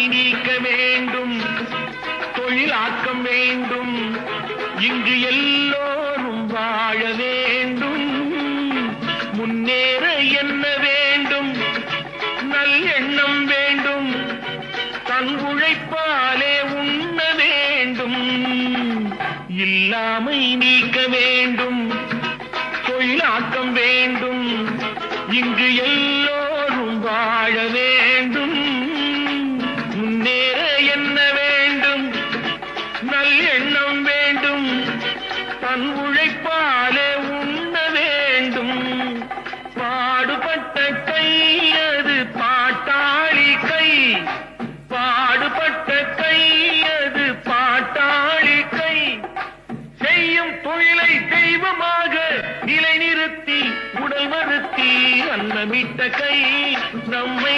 நீக்க வேண்டும், தொழிலாக்கம் வேண்டும், இங்கு எல்லோரும் வாழ வேண்டும். முன்னேற என்ன வேண்டும், நல்லெண்ணம் வேண்டும், தன் உழைப்பாலே உண்ண வேண்டும். இல்லாமை நீக்க வேண்டும், தொழிலாக்கம் வேண்டும், இங்கு எல்லோரும் வாழ வேண்டும். முன்னேற என்ன வேண்டும், நல்லெண்ணம் வேண்டும், தன் உழைப்பாலே உண்ண வேண்டும். பாடுபட்ட கை அது பாட்டாளி கை, பாடுபட்ட கை அது பாட்டாளி கை. செய்யும் தொழிலை தெய்வமாக நிலைநிறுத்தி உடல் வருத்தி அன்னமிட்ட கை